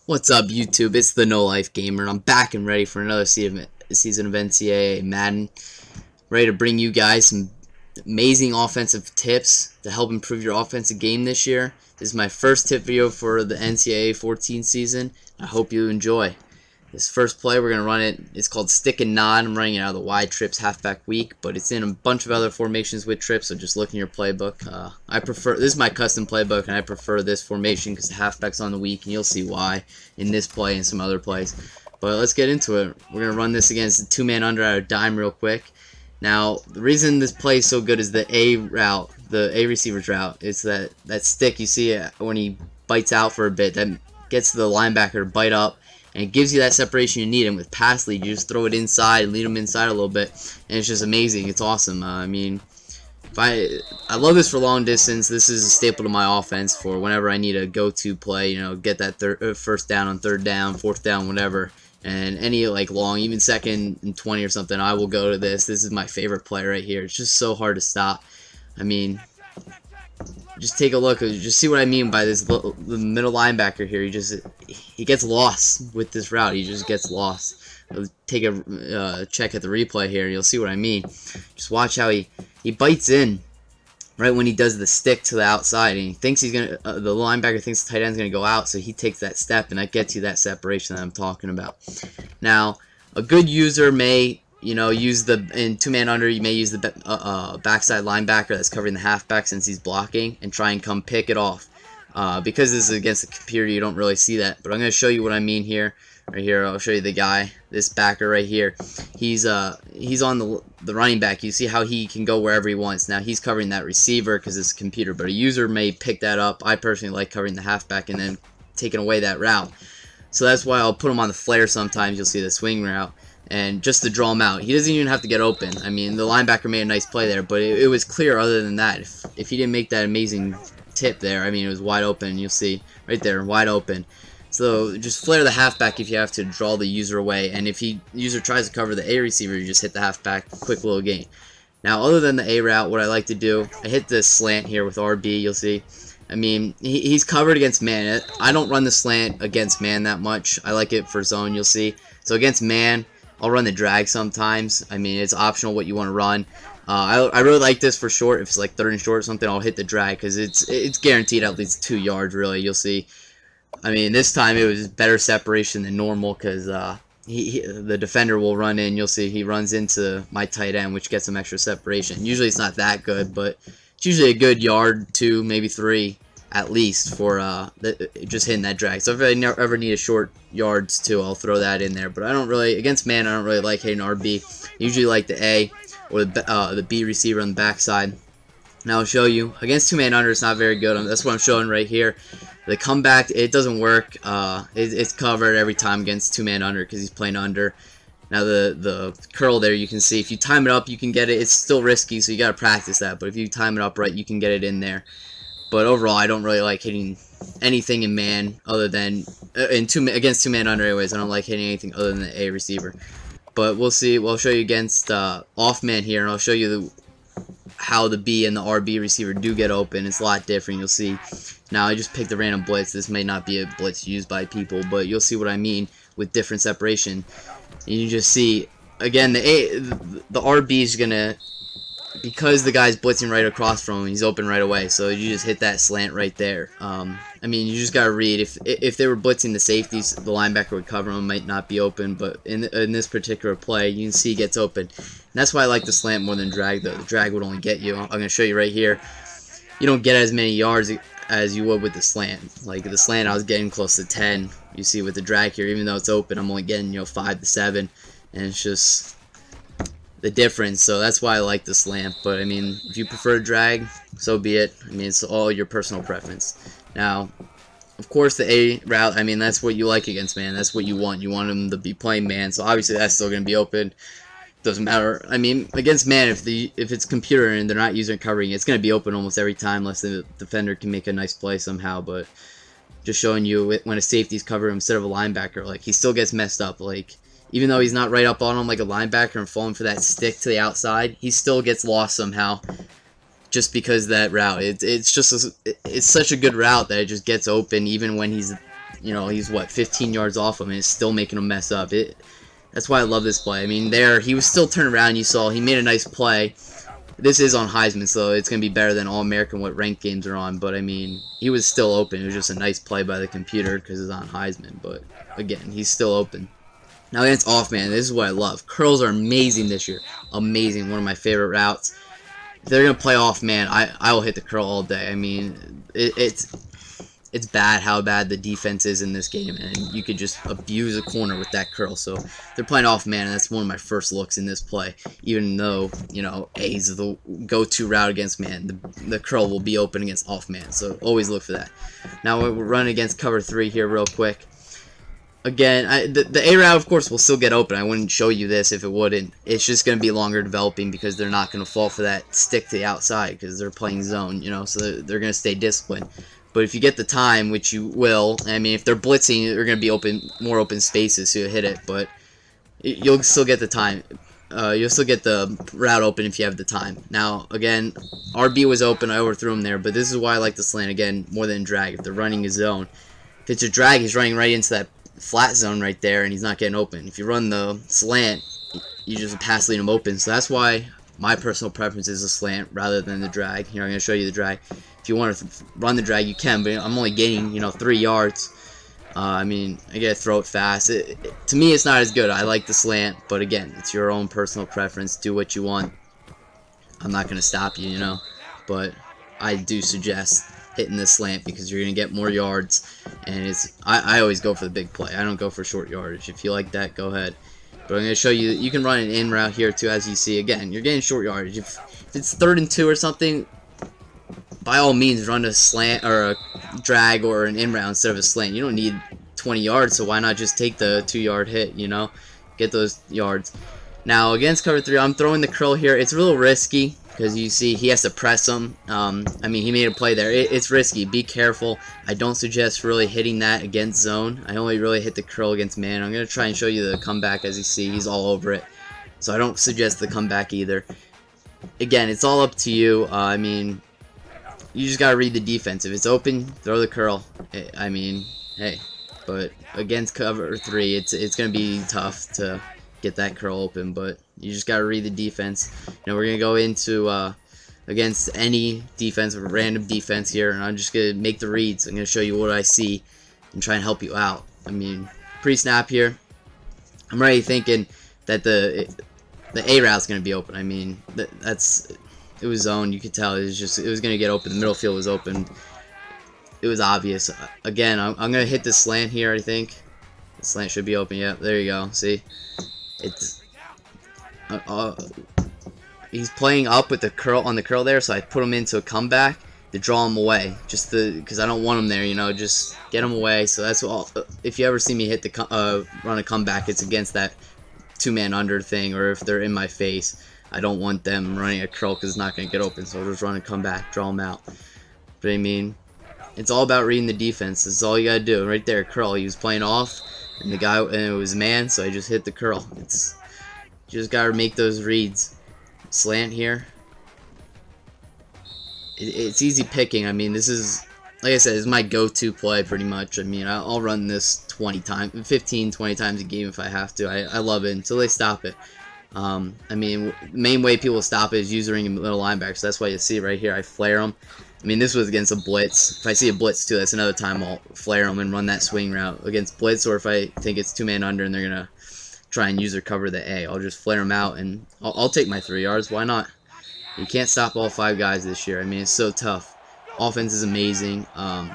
What's up, YouTube? It's the NoLifeGamer, and I'm back and ready for another season of NCAA Madden. Ready to bring you guys some amazing offensive tips to help improve your offensive game this year. This is my first tip video for the NCAA 14 season. I hope you enjoy. This first play, we're going to run it. It's called stick and nod. I'm running it out of the wide trips halfback weak, but it's in a bunch of other formations with trips, so just look in your playbook. This is my custom playbook, and I prefer this formation because the halfback's on the weak, and you'll see why in this play and some other plays. But let's get into it. We're going to run this against a two-man under out of dime real quick. Now, the reason this play is so good is the A route, the A receiver's route. It's that stick you see when he bites out for a bit that gets the linebacker to bite up, and it gives you that separation you need. And with pass lead, you just throw it inside and lead them inside a little bit, and it's just amazing. It's awesome. I mean, I love this for long distance. This is a staple to my offense for whenever I need a go-to play. You know, get that first down on third down, fourth down, whatever. And any like long, even second and 20 or something, I will go to this. This is my favorite play right here. It's just so hard to stop. I mean, just take a look. Just see what I mean by this. The middle linebacker here, he gets lost with this route. He just gets lost. Take a check at the replay here. You'll see what I mean. Just watch how he bites in right when he does the stick to the outside, and he thinks he's gonna. The linebacker thinks the tight end's gonna go out, so he takes that step, and that gets you that separation that I'm talking about. Now, a good user may, use in two-man under, you may use the backside linebacker that's covering the halfback since he's blocking, and try and come pick it off. Because this is against the computer, you don't really see that, but I'm going to show you what I mean here. Right here, I'll show you the guy, this backer right here. He's on the running back. You see how he can go wherever he wants. Now he's covering that receiver because it's a computer, but a user may pick that up. I personally like covering the halfback and then taking away that route. So that's why I'll put him on the flare sometimes. You'll see the swing route, and just to draw him out. He doesn't even have to get open. I mean, the linebacker made a nice play there, but it was clear other than that. If he didn't make that amazing tip there, I mean, it was wide open. You'll see right there, wide open. So just flare the halfback if you have to draw the user away, and if the user tries to cover the A receiver, you just hit the halfback, quick little gain. Now, other than the A route, what I like to do, I hit this slant here with RB, you'll see. I mean, he's covered against man. I don't run the slant against man that much. I like it for zone, you'll see. So against man, I'll run the drag sometimes. I mean, it's optional what you want to run. I really like this for short. If it's like third and short or something, I'll hit the drag because it's guaranteed at least 2 yards, really, you'll see. I mean, this time it was better separation than normal because the defender will run in. You'll see he runs into my tight end, which gets some extra separation. Usually it's not that good, but it's usually a good yard, 2, maybe 3 at least for just hitting that drag. So if I ever need a short yards too, I'll throw that in there. But I don't really, against man, I don't really like hitting RB. I usually like the A or the B receiver on the backside. Now I'll show you. Against two-man under, it's not very good. That's what I'm showing right here. The comeback, it doesn't work. It's covered every time against two-man under because he's playing under. Now the curl there, you can see if you time it up, you can get it. It's still risky, so you got to practice that. But if you time it up right, you can get it in there. But overall, I don't really like hitting anything in man other than against two-man under. Anyways, I don't like hitting anything other than the A receiver. But we'll see. We'll show you against off man here, and I'll show you how the B and the RB receiver do get open. It's a lot different. You'll see. Now I just picked a random blitz. This may not be a blitz used by people, but you'll see what I mean with different separation. And you just see again the RB is gonna, because the guy's blitzing right across from him, he's open right away. So you just hit that slant right there. I mean, you just gotta read. If they were blitzing the safeties, the linebacker would cover him, might not be open. But in this particular play, you can see he gets open. And that's why I like the slant more than drag. The drag would only get you. I'm gonna show you right here. You don't get as many yards as you would with the slant. Like the slant, I was getting close to 10. You see with the drag here, even though it's open, I'm only getting 5 to 7, and it's just the difference. So that's why I like the slant. But I mean, if you prefer drag, so be it. I mean, it's all your personal preference. Now, of course, the A route, I mean, that's what you like against man. That's what you want. You want him to be playing man. So obviously that's still going to be open. Doesn't matter. I mean, against man, if it's computer and they're not user covering, it's going to be open almost every time unless the defender can make a nice play somehow. But just showing you when a safety's covering him instead of a linebacker, like he still gets messed up. Like even though he's not right up on him like a linebacker and falling for that stick to the outside, he still gets lost somehow just because of that route. It's such a good route that it just gets open even when he's you know, he's what, 15 yards off him and is still making him mess up. That's why I love this play. I mean, he was still turning around. You saw he made a nice play. This is on Heisman, so it's going to be better than All-American what ranked games are on. But, I mean, he was still open. It was just a nice play by the computer because it's on Heisman. But, again, he's still open. Now, against off-man, this is what I love. Curls are amazing this year. Amazing. One of my favorite routes. If they're going to play off-man, I will hit the curl all day. I mean, it's bad how bad the defense is in this game, and you could just abuse a corner with that curl. So they're playing off man, and that's one of my first looks in this play. Even though, you know, A is the go-to route against man, the curl will be open against off man. So always look for that. Now we're running against cover 3 here real quick. Again, the A route, of course, will still get open. I wouldn't show you this if it wouldn't. It's just going to be longer developing because they're not going to fall for that stick to the outside because they're playing zone, you know, so they're going to stay disciplined. But if you get the time, which you will, I mean, if they're blitzing, they're going to be more open spaces, so you'll hit it. But you'll still get the time. You'll still get the route open if you have the time. Now, again, RB was open. I overthrew him there. But this is why I like the slant, again, more than drag. If they're running a zone. If it's a drag, he's running right into that flat zone right there, and he's not getting open. If you run the slant, you just pass lead him open. So that's why my personal preference is the slant rather than the drag. Here, I'm going to show you the drag. If you want to run the drag, you can, but I'm only gaining, you know, 3 yards. I mean, I gotta throw it fast. To me, it's not as good. I like the slant, but again, it's your own personal preference. Do what you want. I'm not gonna stop you, you know, but I do suggest hitting the slant because you're gonna get more yards, and I always go for the big play. I don't go for short yardage. If you like that, go ahead. But I'm gonna show you. You can run an in route here too, as you see. Again, you're getting short yardage. If it's 3rd and 2 or something, by all means, run a slant or a drag or an in route instead of a slant. You don't need 20 yards, so why not just take the 2-yard hit, you know? Get those yards. Now, against cover 3, I'm throwing the curl here. It's a little risky because you see he has to press him. I mean, he made a play there. It's risky. Be careful. I don't suggest really hitting that against zone. I only really hit the curl against man. I'm going to try and show you the comeback. As you see, he's all over it. So I don't suggest the comeback either. Again, it's all up to you. I mean, you just gotta read the defense. If it's open, throw the curl. I mean, hey. But against cover 3, it's gonna be tough to get that curl open. But you just gotta read the defense. Now we're gonna go into against any defense, or random defense here, and I'm just gonna make the reads. I'm gonna show you what I see and try and help you out. I mean, pre-snap here, I'm already thinking that the A route's gonna be open. I mean, it was zone. You could tell it was gonna get open. The middle field was open. It was obvious. Again, I'm gonna hit the slant here. I think the slant should be open. Yep, there you go. See, it's he's playing up with the curl on the curl there, so I put him into a comeback to draw him away, just because I don't want him there. You know, just get him away. So that's all. If you ever see me hit the run a comeback, it's against that 2-man under thing, or if they're in my face. I don't want them running a curl because it's not going to get open, so I'll just run and come back, draw them out. But I mean, it's all about reading the defense. That's all you got to do. Right there, curl. He was playing off, and it was man, so I just hit the curl. You just got to make those reads. Slant here. It's easy picking. I mean, this is, like I said, this is my go-to play pretty much. I mean, I'll run this 15, 20 times a game if I have to. I love it until they stop it. I mean, the main way people stop it is using a middle linebacker, so that's why you see right here, I flare them. I mean, this was against a blitz. If I see a blitz too, that's another time I'll flare them and run that swing route against blitz, or if I think it's 2-man under and they're going to try and use or cover the A, I'll just flare them out, and I'll take my 3 yards. Why not? You can't stop all 5 guys this year. I mean, it's so tough. Offense is amazing. I'm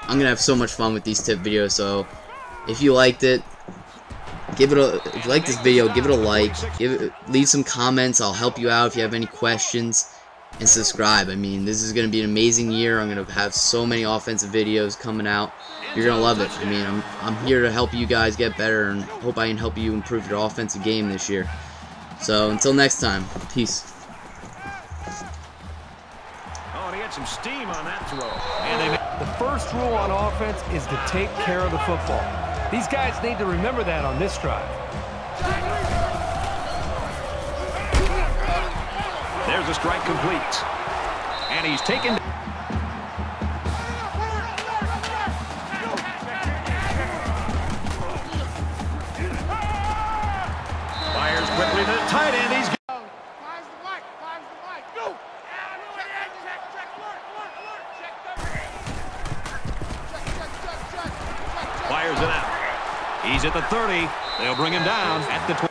going to have so much fun with these tip videos, so if you liked it, if you like this video, give it a like, leave some comments. I'll help you out if you have any questions, and subscribe. I mean, this is going to be an amazing year. I'm going to have so many offensive videos coming out. You're going to love it. I mean, I'm here to help you guys get better, and hope I can help you improve your offensive game this year. So until next time, peace. Oh, and he had some steam on that throw. And the first rule on offense is to take care of the football. These guys need to remember that on this drive. There's a strike complete. And he's taken... at the 30. They'll bring him down at the 20.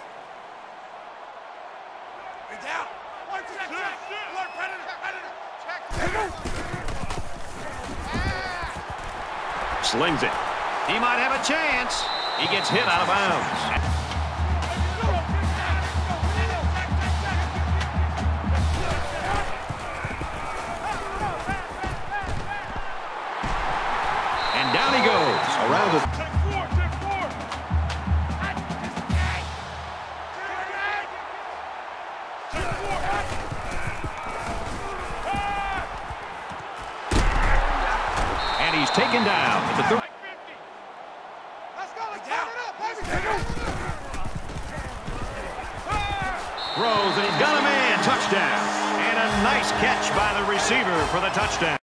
Slings it. He might have a chance. He gets hit out of bounds. And down he goes. Around the... And he's taken down at the 30. Throws, and he's got a man. Touchdown. And a nice catch by the receiver for the touchdown.